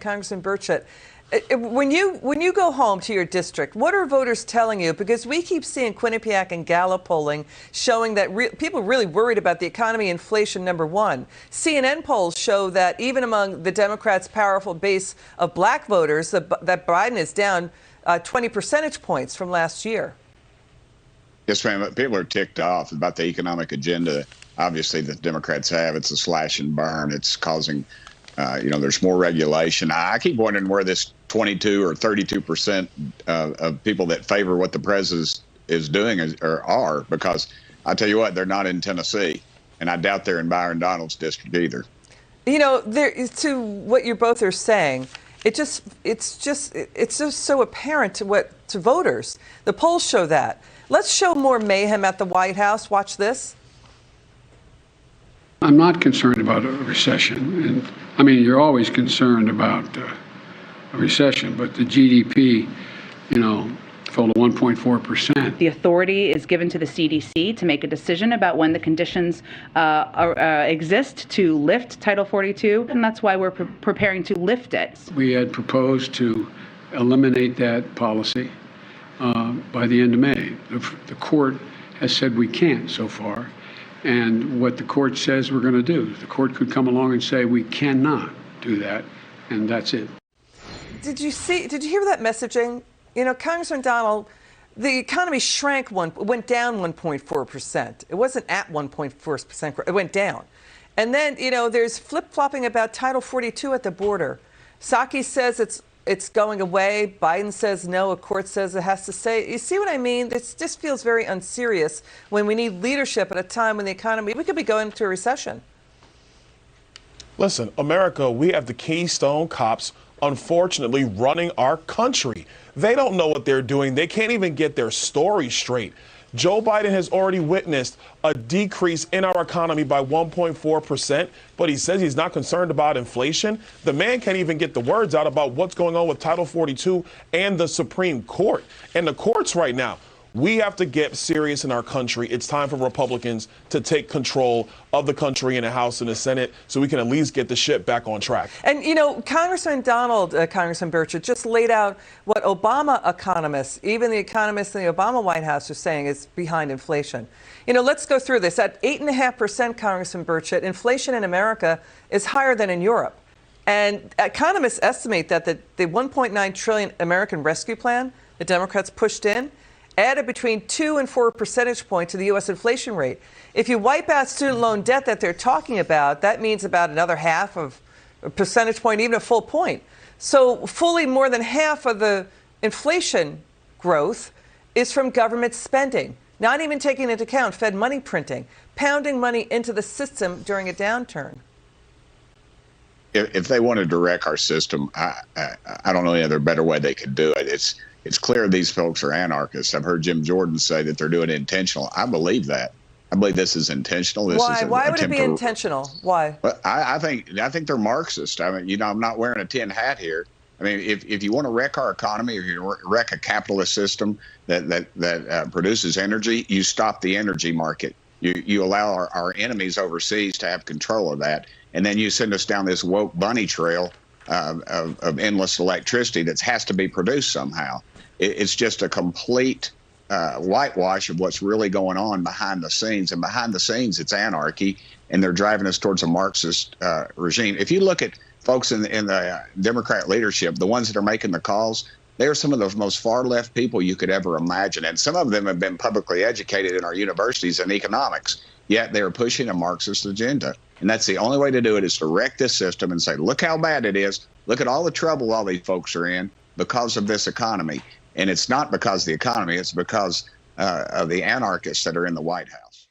Congressman Burchett, when you go home to your district, what are voters telling you? Because we keep seeing Quinnipiac and Gallup polling showing that people are really worried about the economy, inflation, number one. CNN polls show that even among the Democrats' powerful base of black voters, that Biden is down 20 percentage points from last year. Yes, ma'am. People are ticked off about the economic agenda, obviously, that Democrats have. It's a slash and burn. It's causing there's more regulation. I keep wondering where this 22 or 32% of people that favor what the president is doing are, because I tell you what, they're not in Tennessee, and I doubt they're in Byron Donalds' district either. You know, to what you both are saying, it's just so apparent to voters. The polls show that. Let's show more mayhem at the White House. Watch this. I'm not concerned about a recession. And I mean, you're always concerned about a recession, but the GDP, fell to 1.4%. The authority is given to the CDC to make a decision about when the conditions exist to lift Title 42, and that's why we're preparing to lift it. We had proposed to eliminate that policy by the end of May. The court has said we can't so far. And what the court says we're going to do. The court could come along and say we cannot do that, and that's it. Did you hear that messaging? Congressman Donald, the economy went down 1.4%. It wasn't at 1.4%. It went down. And then, there's flip-flopping about Title 42 at the border. Psaki says it's going away. Biden says no. A court says it has to stay. You see what I mean? This just feels very unserious when we need leadership at a time when the economy, we could be going into a recession. Listen, America, we have the Keystone Cops, unfortunately, running our country. They don't know what they're doing. They can't even get their story straight. Joe Biden has already witnessed a decrease in our economy by 1.4%, but he says he's not concerned about inflation. The man can't even get the words out about what's going on with Title 42 and the Supreme Court. And the courts right now, we have to get serious in our country. It's time for Republicans to take control of the country in the House and the Senate so we can at least get the ship back on track. And, Congressman Congressman Burchett just laid out what Obama economists, even the economists in the Obama White House, are saying is behind inflation. Let's go through this. At 8.5%, Congressman Burchett, inflation in America is higher than in Europe. And economists estimate that the $1.9 trillion American Rescue Plan the Democrats pushed in added between 2 and 4 percentage points to the U.S. inflation rate. If you wipe out student loan debt that they're talking about, that means about another half of a percentage point, even a full point. So fully more than half of the inflation growth is from government spending, not even taking into account Fed money printing, pounding money into the system during a downturn. If they wanted to wreck our system, I don't know any other better way they could do it. It's clear these folks are anarchists. I've heard Jim Jordan say that they're doing it intentional. I believe that. I believe this is intentional. Why would it be intentional? Why? Well, I think they're Marxist. I mean, I'm not wearing a tin hat here. I mean, if you want to wreck our economy, if you wreck a capitalist system that produces energy, you stop the energy market. You allow our enemies overseas to have control of that, and then you send us down this woke bunny trail of endless electricity that has to be produced somehow. It's just a complete whitewash of what's really going on behind the scenes. And behind the scenes, it's anarchy, and they're driving us towards a Marxist regime. If you look at folks in the Democrat leadership, the ones that are making the calls, they are some of the most far-left people you could ever imagine. And some of them have been publicly educated in our universities in economics, yet they're pushing a Marxist agenda. And that's the only way to do it, is to wreck this system and say, look how bad it is. Look at all the trouble all these folks are in because of this economy. And it's not because of the economy. It's because of the anarchists that are in the White House.